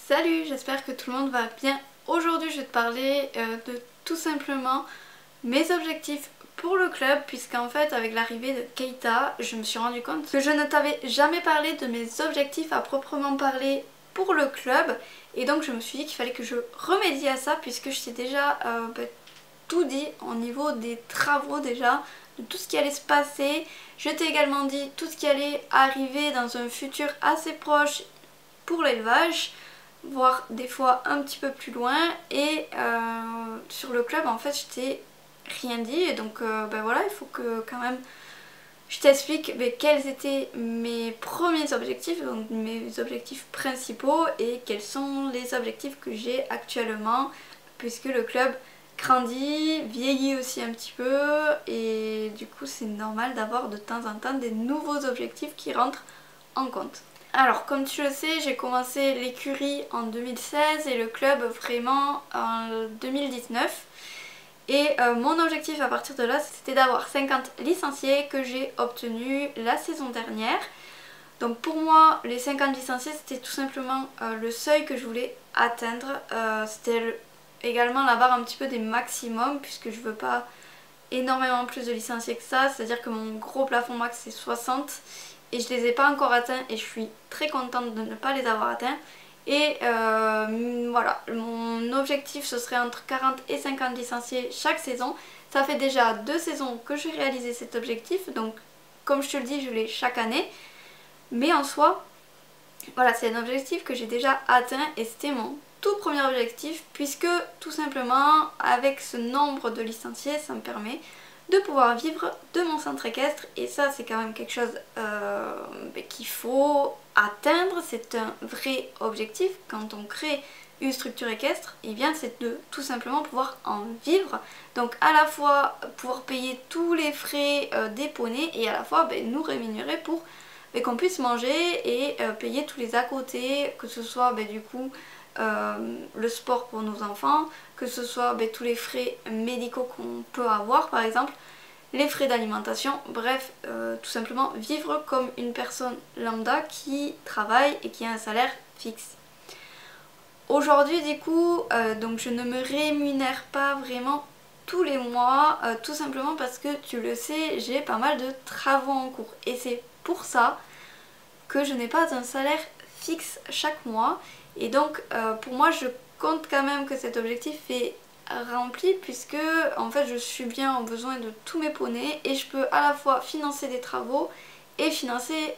Salut, j'espère que tout le monde va bien. Aujourd'hui je vais te parler de tout simplement mes objectifs pour le club, puisqu'en fait avec l'arrivée de Keita, je me suis rendu compte que je ne t'avais jamais parlé de mes objectifs à proprement parler pour le club, et donc je me suis dit qu'il fallait que je remédie à ça, puisque je t'ai déjà tout dit au niveau des travaux déjà, de tout ce qui allait se passer. Je t'ai également dit tout ce qui allait arriver dans un futur assez proche pour l'élevage, voire des fois un petit peu plus loin. Et sur le club en fait je t'ai rien dit, et donc voilà, il faut que quand même je t'explique quels étaient mes premiers objectifs, donc mes objectifs principaux, et quels sont les objectifs que j'ai actuellement, puisque le club grandit, vieillit aussi un petit peu, et du coup c'est normal d'avoir de temps en temps des nouveaux objectifs qui rentrent en compte. Alors comme tu le sais, j'ai commencé l'écurie en 2016 et le club vraiment en 2019. Et mon objectif à partir de là, c'était d'avoir 50 licenciés que j'ai obtenu la saison dernière. Donc pour moi, les 50 licenciés, c'était tout simplement le seuil que je voulais atteindre. C'était également la barre un petit peu des maximums, puisque je veux pas énormément plus de licenciés que ça. C'est-à-dire que mon gros plafond max c'est 60 et je les ai pas encore atteints, et je suis très contente de ne pas les avoir atteints. Et voilà, mon objectif ce serait entre 40 et 50 licenciés chaque saison. Ça fait déjà 2 saisons que j'ai réalisé cet objectif, donc comme je te le dis, je l'ai chaque année. Mais en soi, voilà, c'est un objectif que j'ai déjà atteint, et c'était mon tout premier objectif, puisque tout simplement avec ce nombre de licenciés, ça me permet de pouvoir vivre de mon centre équestre, et ça c'est quand même quelque chose qu'il faut atteindre. C'est un vrai objectif quand on crée une structure équestre, et bien c'est de tout simplement pouvoir en vivre, donc à la fois pouvoir payer tous les frais des poneys, et à la fois nous rémunérer pour qu'on puisse manger et payer tous les à côté, que ce soit du coup le sport pour nos enfants, que ce soit tous les frais médicaux qu'on peut avoir, par exemple les frais d'alimentation, bref, tout simplement vivre comme une personne lambda qui travaille et qui a un salaire fixe. Aujourd'hui du coup, donc je ne me rémunère pas vraiment tous les mois, tout simplement parce que tu le sais, j'ai pas mal de travaux en cours, et c'est pour ça que je n'ai pas un salaire fixe chaque mois. Et donc pour moi je compte quand même que cet objectif est rempli, puisque en fait je subviens aux besoins de tous mes poneys, et je peux à la fois financer des travaux et financer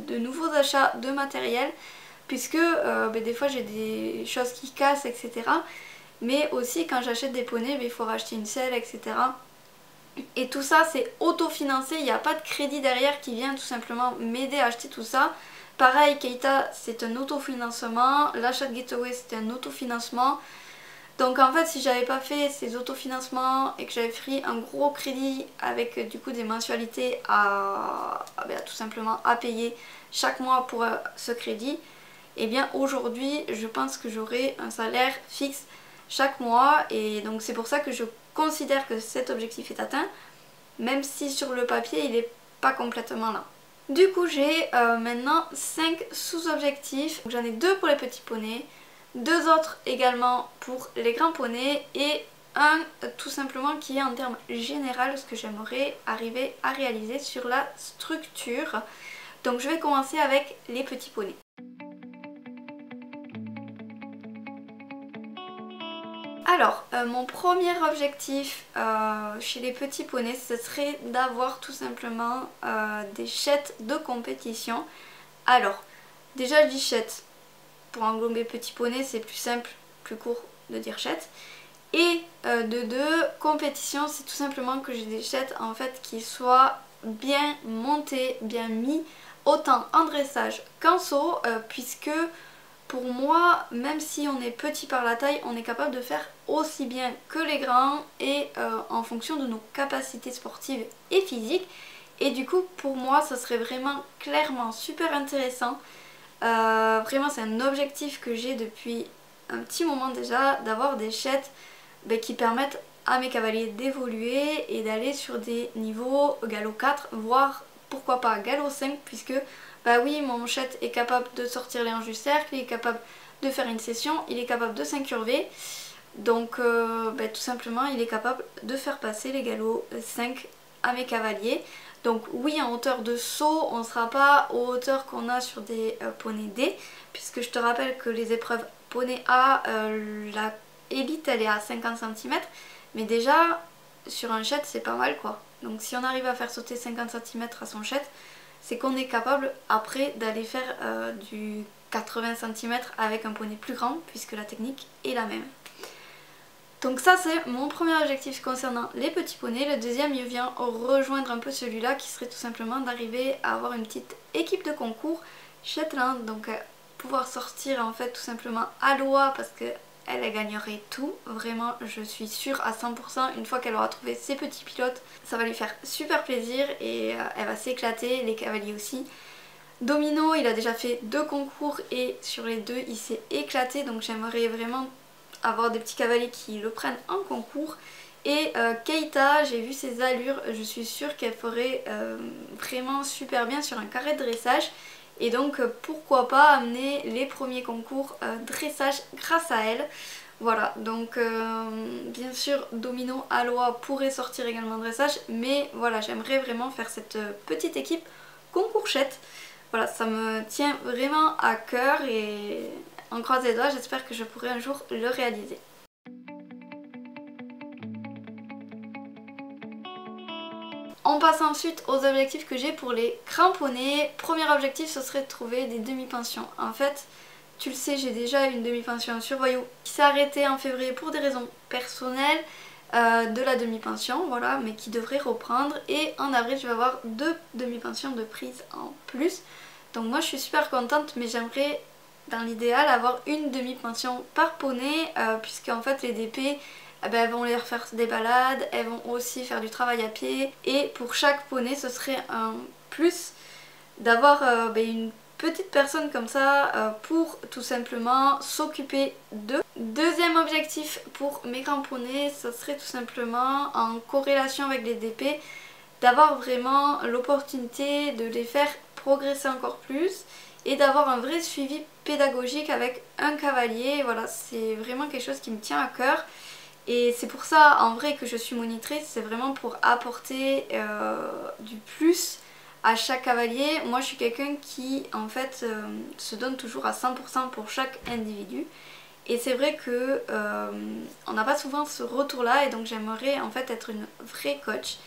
de nouveaux achats de matériel, puisque des fois j'ai des choses qui cassent, etc. Mais aussi quand j'achète des poneys, il faut racheter une selle, etc. Et tout ça c'est autofinancé, il n'y a pas de crédit derrière qui vient tout simplement m'aider à acheter tout ça. Pareil, Keita c'est un autofinancement, l'achat de Getaway c'était un autofinancement. Donc en fait si j'avais pas fait ces autofinancements et que j'avais pris un gros crédit avec du coup des mensualités à tout simplement à payer chaque mois pour ce crédit, et bien aujourd'hui je pense que j'aurai un salaire fixe chaque mois, et donc c'est pour ça que je considère que cet objectif est atteint, même si sur le papier il n'est pas complètement là. Du coup j'ai maintenant 5 sous-objectifs. J'en ai 2 pour les petits poneys, 2 autres également pour les grands poneys, et un tout simplement qui est en termes général ce que j'aimerais arriver à réaliser sur la structure. Donc je vais commencer avec les petits poneys. Alors, mon premier objectif chez les petits poneys, ce serait d'avoir tout simplement des chètes de compétition. Alors, déjà je dis chètes, pour englober petit poney c'est plus simple, plus court de dire chètes. Et de deux, compétition, c'est tout simplement que j'ai des chètes en fait qui soient bien montés, bien mis, autant en dressage qu'en saut, puisque pour moi, même si on est petit par la taille, on est capable de faire aussi bien que les grands, et en fonction de nos capacités sportives et physiques. Et du coup, pour moi, ça serait vraiment clairement super intéressant. Vraiment, c'est un objectif que j'ai depuis un petit moment déjà, d'avoir des chètes qui permettent à mes cavaliers d'évoluer et d'aller sur des niveaux galop 4, voire pourquoi pas galop 5, puisque bah oui, mon chète est capable de sortir les hanches du cercle, il est capable de faire une session, il est capable de s'incurver. Donc tout simplement il est capable de faire passer les galops 5 à mes cavaliers. Donc oui, en hauteur de saut, on ne sera pas aux hauteurs qu'on a sur des poneys D, puisque je te rappelle que les épreuves poney A, la élite elle est à 50 cm, mais déjà sur un shed c'est pas mal quoi. Donc si on arrive à faire sauter 50 cm à son shed, c'est qu'on est capable après d'aller faire du 80 cm avec un poney plus grand, puisque la technique est la même. Donc ça c'est mon premier objectif concernant les petits poneys. Le deuxième il vient rejoindre un peu celui-là, qui serait tout simplement d'arriver à avoir une petite équipe de concours Shetland, donc pouvoir sortir en fait tout simplement Aloha, parce que elle gagnerait tout, vraiment je suis sûre à 100%, une fois qu'elle aura trouvé ses petits pilotes, ça va lui faire super plaisir et elle va s'éclater, les cavaliers aussi. Domino il a déjà fait 2 concours et sur les 2 il s'est éclaté, donc j'aimerais vraiment avoir des petits cavaliers qui le prennent en concours. Et Keita, j'ai vu ses allures, je suis sûre qu'elle ferait vraiment super bien sur un carré de dressage. Et donc pourquoi pas amener les premiers concours dressage grâce à elle. Voilà, donc bien sûr Domino Aloha pourrait sortir également dressage, mais voilà, j'aimerais vraiment faire cette petite équipe concourchette. Voilà, ça me tient vraiment à cœur et on croise les doigts, j'espère que je pourrai un jour le réaliser. On passe ensuite aux objectifs que j'ai pour les cramponnés. Premier objectif, ce serait de trouver des demi-pensions. En fait, tu le sais, j'ai déjà une demi-pension sur Voyou qui s'est arrêtée en février pour des raisons personnelles de la demi-pension, voilà, mais qui devrait reprendre. Et en avril, je vais avoir 2 demi-pensions de prise en plus. Donc moi, je suis super contente, mais j'aimerais dans l'idéal avoir une demi-pension par poney, puisque en fait les DP... elles vont leur faire des balades, elles vont aussi faire du travail à pied, et pour chaque poney ce serait un plus d'avoir une petite personne comme ça pour tout simplement s'occuper d'eux. Deuxième objectif pour mes grands poneys, ce serait tout simplement en corrélation avec les DP d'avoir vraiment l'opportunité de les faire progresser encore plus et d'avoir un vrai suivi pédagogique avec un cavalier. Voilà, c'est vraiment quelque chose qui me tient à cœur. Et c'est pour ça en vrai que je suis monitrice, c'est vraiment pour apporter du plus à chaque cavalier. Moi je suis quelqu'un qui en fait se donne toujours à 100% pour chaque individu. Et c'est vrai que on n'a pas souvent ce retour là, et donc j'aimerais en fait être une vraie coach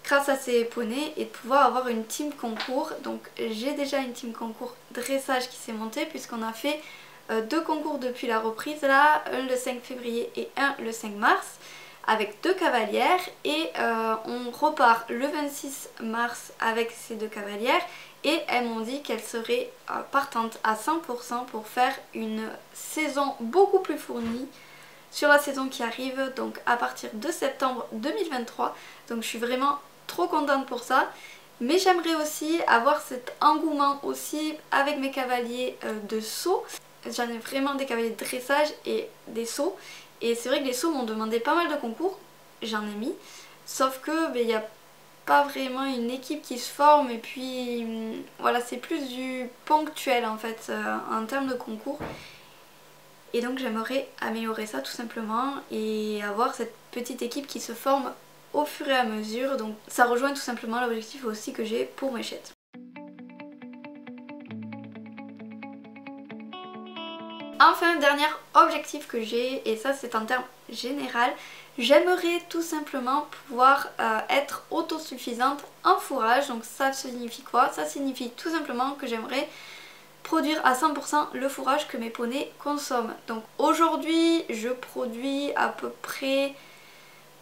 grâce à ces poneys et de pouvoir avoir une team concours. Donc j'ai déjà une team concours dressage qui s'est montée, puisqu'on a fait 2 concours depuis la reprise là, un le 5 février et un le 5 mars avec 2 cavalières, et on repart le 26 mars avec ces 2 cavalières, et elles m'ont dit qu'elles seraient partantes à 100% pour faire une saison beaucoup plus fournie sur la saison qui arrive, donc à partir de septembre 2023. Donc je suis vraiment trop contente pour ça. Mais j'aimerais aussi avoir cet engouement aussi avec mes cavaliers de saut. J'en ai vraiment des cavaliers de dressage et des sauts. Et c'est vrai que les sauts m'ont demandé pas mal de concours. J'en ai mis. Sauf que il n'y a pas vraiment une équipe qui se forme. Et puis voilà, c'est plus du ponctuel en fait en termes de concours. Et donc j'aimerais améliorer ça tout simplement et avoir cette petite équipe qui se forme au fur et à mesure. Donc ça rejoint tout simplement l'objectif aussi que j'ai pour mes chètes. Enfin, dernier objectif que j'ai, et ça c'est en termes général, j'aimerais tout simplement pouvoir être autosuffisante en fourrage. Donc ça signifie quoi? Ça signifie tout simplement que j'aimerais produire à 100% le fourrage que mes poneys consomment. Donc aujourd'hui je produis à peu près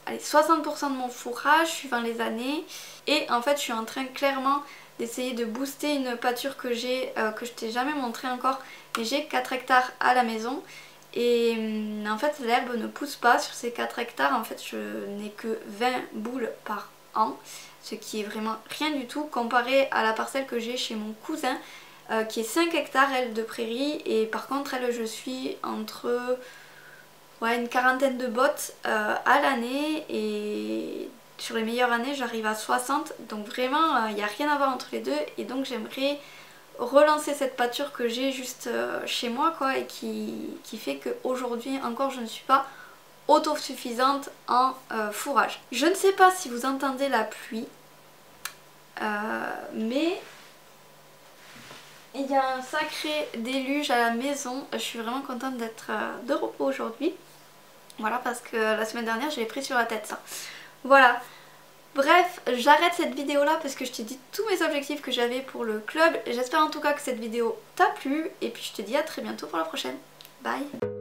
60% de mon fourrage suivant les années, et en fait je suis en train clairement d'essayer de booster une pâture que j'ai, que je t'ai jamais montré encore, mais j'ai 4 hectares à la maison et en fait l'herbe ne pousse pas sur ces 4 hectares. En fait je n'ai que 20 boules par an, ce qui est vraiment rien du tout comparé à la parcelle que j'ai chez mon cousin qui est 5 hectares elle de prairie, et par contre elle je suis entre une quarantaine de bottes à l'année, et sur les meilleures années j'arrive à 60, donc vraiment il n'y a rien à voir entre les deux. Et donc j'aimerais relancer cette pâture que j'ai juste chez moi quoi, et qui fait qu'aujourd'hui encore je ne suis pas autosuffisante en fourrage. Je ne sais pas si vous entendez la pluie, mais il y a un sacré déluge à la maison. Je suis vraiment contente d'être de repos aujourd'hui. Voilà, parce que la semaine dernière je l'ai pris sur la tête ça. Voilà. Bref, j'arrête cette vidéo là parce que je t'ai dit tous mes objectifs que j'avais pour le club. J'espère en tout cas que cette vidéo t'a plu et puis je te dis à très bientôt pour la prochaine. Bye!